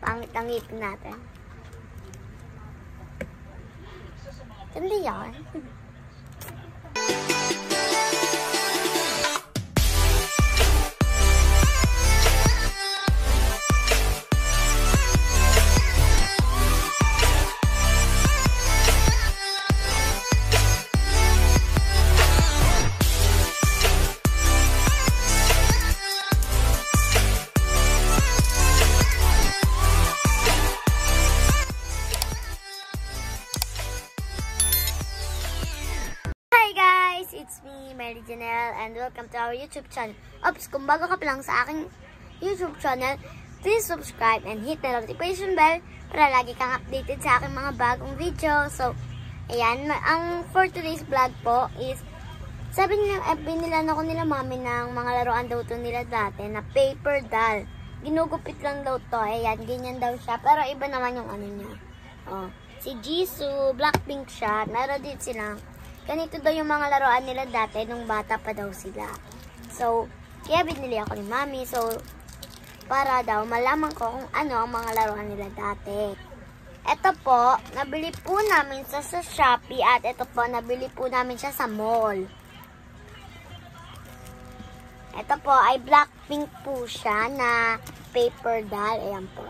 Pangit ang ngipin natin. Hindi yan. It's me, Mary Janelle, and welcome to our YouTube channel. Oops, kung bago ka pa lang sa aking YouTube channel, please subscribe and hit the notification bell para lagi kang updated sa aking mga bagong video. So, ayan, ang for today's vlog po is, sabi nila, binilan ako nila mami ng mga laruan daw to nila dati na paper doll. Ginugupit lang daw to, ayan, ganyan daw siya, pero iba naman yung ano niya. Oh, si Jisoo, Blackpink siya, meron din silang ganito daw yung mga laruan nila dati nung bata pa daw sila. So, kaya binili ako ni mami. So, para daw malaman ko kung ano ang mga laruan nila dati. Ito po, nabili po namin sa Shopee at ito po, nabili po namin siya sa mall. Ito po ay Blackpink po siya na paper doll. Ayan po.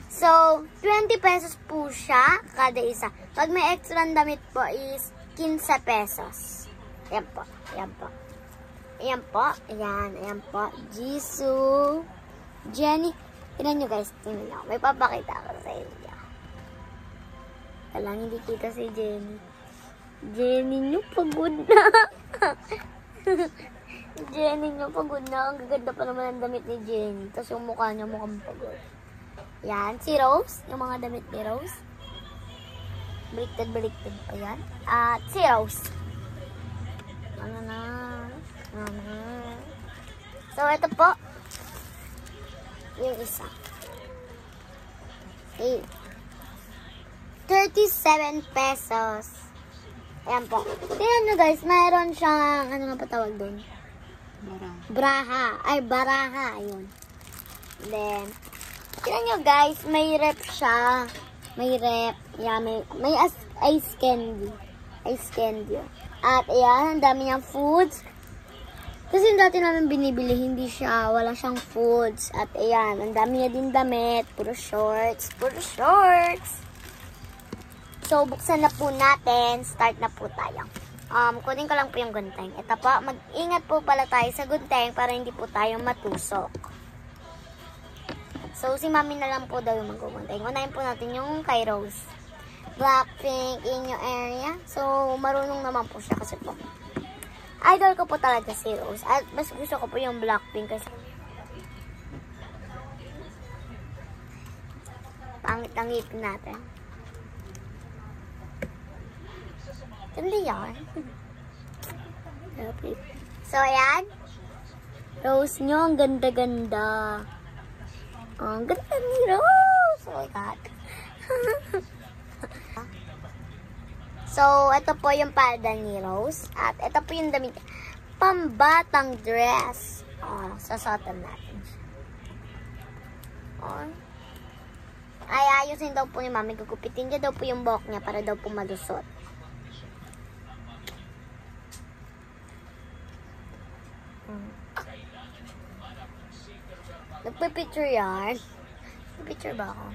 So, 20 pesos po siya kada isa. Pag may extra damit po is 15 pesos. Ayan po. Ayan po. Ayan po. Ayan. Ayan po. Jisoo. Jenny. Tignan nyo guys. Tignan nyo. May papakita ako sa inyo. Talang hindi kita si Jenny. Jenny nyo pagod na. Jenny nyo pagod na. Ang gaganda pa naman ang damit ni Jenny. Tapos yung mukha niya mukhang pagod. Yan. Si Rose. Yung mga damit ni Rose. Baliktad pa yan. At si Rose. Ano na. So, ito po. Yung isa. Okay. 37 pesos. Ayan po. Tingnan nyo guys, mayroon siyang, ano nga patawag doon? Baraha. Ay, baraha. Ayun. Then, tingnan nyo guys, may rep siya. May rep. Yeah, may ice candy. Ice candy. At ayan, ang dami niyang foods. Kasi dati namin binibili, hindi siya, wala siyang foods. At ayan, ang dami niya din damit. Puro shorts. Puro shorts. So, buksan na po natin. Start na po tayo. Kunin ko lang po yung gunting. Ito po, mag-ingat po pala tayo sa gunting para hindi po tayo matusok. So, si mami na lang po daw yung mag-gunting. Unahin po natin yung kay Rose. Blackpink in your area. So, marunong naman po siya kasi po. Idol ko po talaga si Rose. At mas gusto ko po yung Blackpink kasi pangit ang ngipin natin. Hindi yan. So, ayan. Rose nyo, ang ganda-ganda. Oh, ang ganda ni Rose. Oh my God. So, ito po yung palda ni Rose. At ito po yung damit. Pambatang dress. Oh, sasatan natin. Oh. Ay, ayusin daw po ni mami. Gugupitin niya daw po yung buhok niya para daw po malusot. Nagpipicture yan. Nagpipicture ba ako?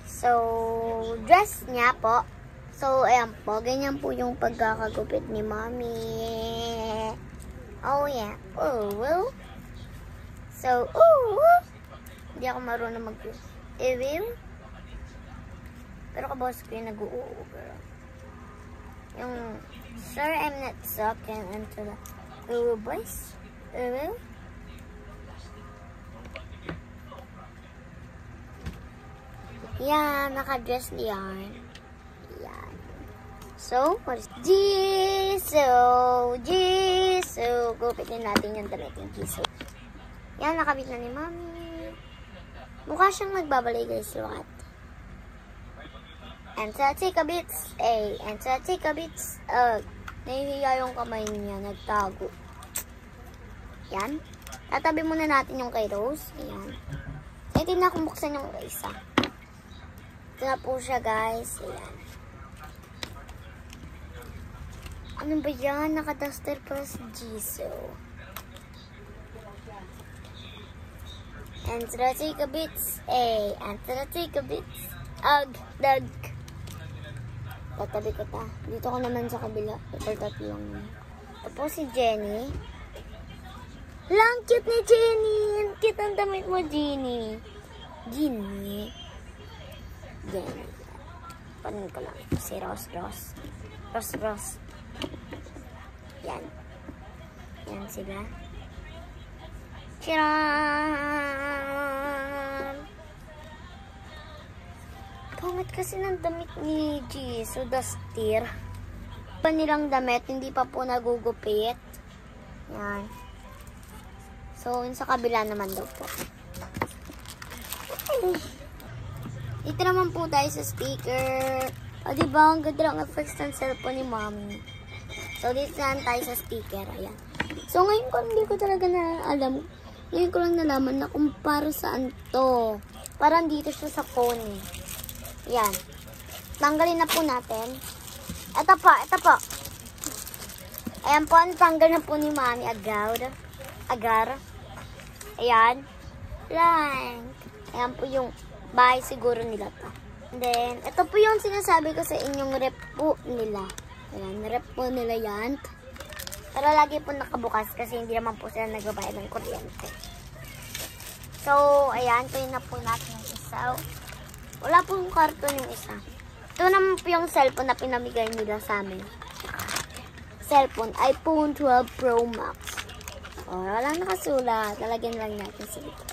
So, dress niya po. So, ayan po. Ganyan po yung pagkakagupit ni mami. Oh, yeah. Oh. So, hindi ako marunong mag-evil. Pero kabos ko yung nag-uuber. Yung, sir, I'm not sucking into the boys. Evil. Yan, naka-dress yan. Yan. So, what is Jisoo? Gupitin natin yung damit ng Jisoo. Yan, nakabit na ni mami. Mukha siyang nagbabalay guys, look at. And sa chika bits, A. And sa chika bits, nahihiya yung kamay niya, nagtago. Yan. Tatabi muna natin yung kay Rose. Ayan. Ito na kung buksan yung isa. Ito na po siya, guys. Ayan. Ano ba yan? Naka-duster pa si Jisoo. And to the chika bits, A. And to the chika bits, dag. Tatabi ko ta. Dito ko naman sa kabila. Tatlo lang. Ito po si Jenny. Lang, cute ni Jenny. Ang cute ang damit mo, Jenny. Jenny. Panin ko lang. Si Ross. Yan. Yan sila. Tcharam! Pangit kasi ng damit ni Jisoo, Duster. Pa nilang damit, hindi pa po nagugupit. Yan. So, yun sa kabila naman daw po. Dito naman po tayo sa speaker. O, diba? Ang ganda lang effects ng cellphone ni Mommy. So, dito naman tayo sa speaker. Ayan. So, ngayon ko, hindi ko talaga na alam. Ngayon ko lang nalaman na kung para saan to. Parang dito siya sa phone eh. Ayan. Tanggalin na po natin. Ito po. Ayan po, ang tanggal na po ni Mommy. Agar. Ayan. Blank. Ayan po yung bahay siguro nila to. And then, ito po yung sinasabi ko sa inyong rep po nila. Ayan, rep po nila yan. Pero lagi po nakabukas kasi hindi naman po sila nagbabayad ng kuryente. So, ayan, tuloy na po natin yung isa. Wala po yung karton yung isa. Ito naman po yung cellphone na pinamigay nila sa amin. Cellphone, iPhone 12 Pro Max. O, walang nakasulat. Lalagyan lang natin sa likod.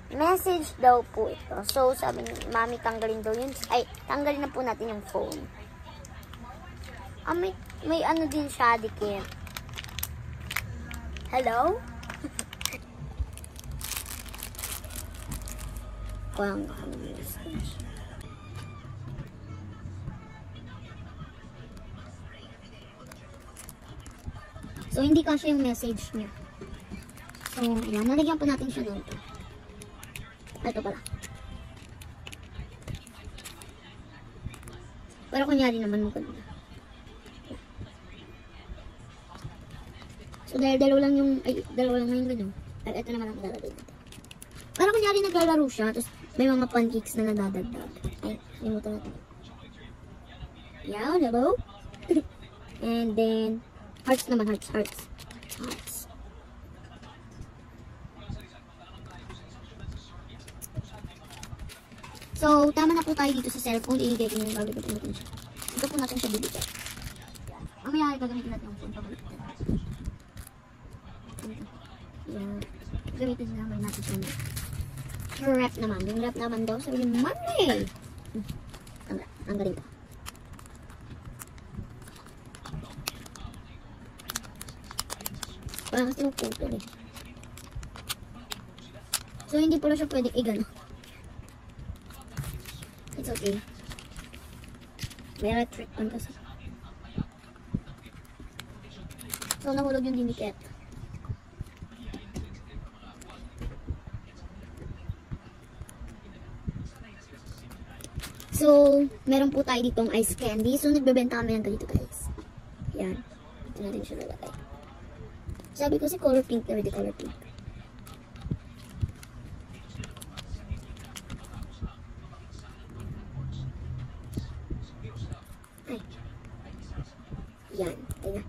Message daw po ito. So, sabi ni Mami, tanggalin daw yun. Ay, tanggalin na po natin yung phone. May ano din siya, dikit. Hello? Kulang ka ng message. So, hindi kasi yung message niya. So, ayan. Nalagyan po natin siya dito. Ito pala. Pero kunyari naman maganda. So, dalawa lang yung yung gano'n. At ito naman ang lalagay natin. Para kunyari naglalaro siya, tapos may mga pancakes na nadadagdag. Ay, limutan natin. Yeah, hello? And then, hearts naman, hearts. So, tama na po tayo dito sa cellphone. Iligay ko yung gagamitin natin siya. Ito po natin siya bibigyan. Mamaya gagamitin natin yung phone. Pabalik natin. Yan. Gagamitin naman natin siya. Yung wrap naman. Yung wrap naman daw. Sabi yung Monday. Ang galing pa. Parang kasi yung photo eh. So, hindi pala siya pwedeng igano. It's okay. May trick on kasi. So, nahulog yung dinikit. So, meron po tayo ditong ice candy. So, nagbebenta kami ng ganito, guys. Yan. Ito natin siya lalagay. Sabi ko si color pink na ready color pink. Ay. Yan. Ayan.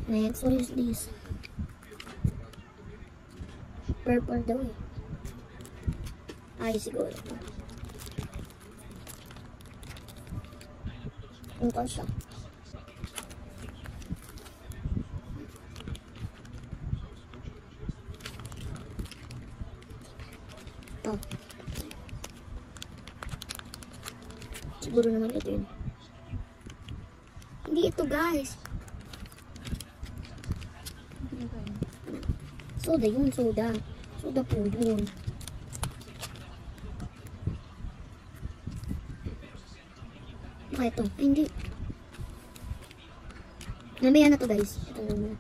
Next, what is this? Purple daw eh. Ay, siguro. Ito siya. Ito. Siguro naman ito yun. Hindi ito, guys. Soda yun, soda. Soda po yun. kaya ito? Ay, hindi. Namaya na to guys. Ito na muna.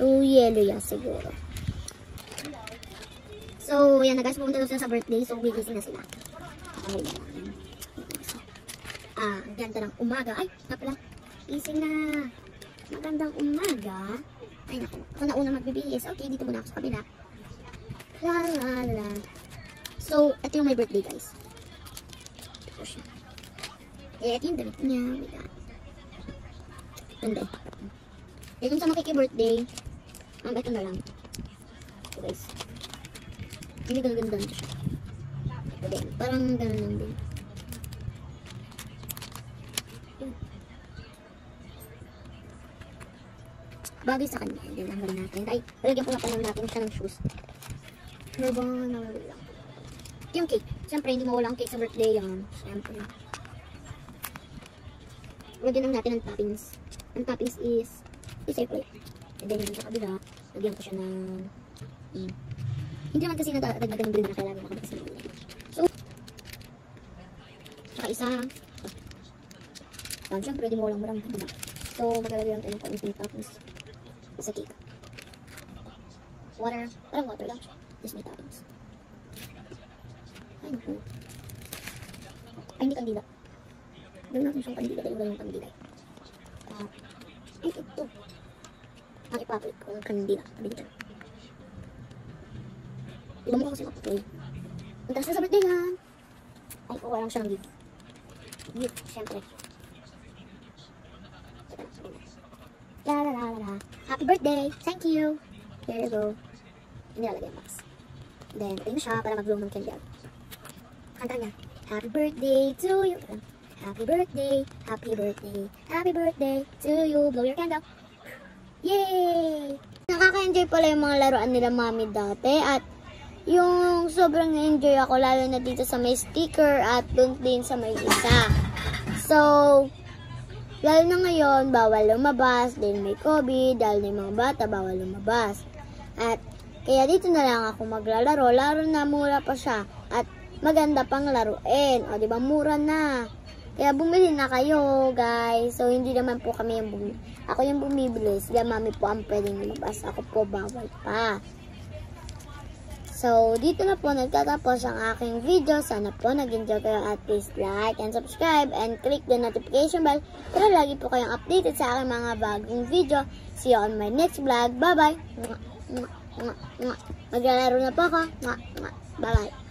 So, yellow yan siguro. So, yan na guys. Pumunta sila sa birthday. So, gigising na sila. Ang ganda ng umaga. Ay, napala. Gising na. Magandang umaga. Ay, naku. Ako na una magbibihis. Okay, dito muna ako sa kabila. La la la. So, ito yung my birthday guys. Ito siya. Ito yung damit niya. Ganda. Ito yung sa makiki-birthday. Ito na lang. So guys. Hindi ganda nito siya. Ito din. Parang gano'n lang din. Bagay sa kanya. Hindi lang gawin natin. Ay, palagyan ko nga pa natin siya ng shoes. Pero nawala lang. Yung cake. Siyempre, hindi mawala ang cake sa birthday yan. Siyempre. Lagyan lang natin ng toppings. Ang toppings is siyempre. And then, yung sa kabila, lagyan ko siya ng hindi naman kasi nadagdagan ng green na kaya lagi makabit kasi ng green. So, saka isa. Siyempre, di mo walang marang kabila. So, maglalagay lang tayo ng toppings sa cake. Water. Parang water lang siya. Just may toppings. Ay, naku. Ay, hindi kandila. Gawin natin siyang kandila dahil wala yung kandila. Ay, ito. Ang ipapalit ko ng kandila. Kabili dyan. Iba mo kasi ako eh. Ang taas na sa birthday yan. Ay, kuha lang siya ng gift. Gift, syempre. La la la la. Happy birthday! Thank you! Here you go. Inilalagay ang box. Then, patayin mo siya para mag-blow ng candle. Kanta niya. Happy birthday to you. Happy birthday, happy birthday, happy birthday to you. Blow your candle. Yay! Nakaka-enjoy pala yung mga laruan nila mami dati. At yung sobrang enjoy ako lalo na dito sa may sticker at doon din sa may isa. So, lalo na ngayon, bawal lumabas. Dahil may COVID, dahil na yung mga bata, bawal lumabas. At kaya dito na lang ako maglalaro. Laro na mura pa siya. At maganda pang laruin. O, diba mura na. Kaya bumili na kayo, guys. So, hindi naman po kami yung bumili. Ako yung bumibili. Sila mami po ang pwedeng lumabas. Ako po bawal pa. So, dito na po nagtatapos ang aking video. Sana po nag-enjoy kayo at please like and subscribe and click the notification bell para lagi po kayong updated sa aking mga bagong video. See you on my next vlog. Bye-bye! Maglalaro na po ako. Bye-bye!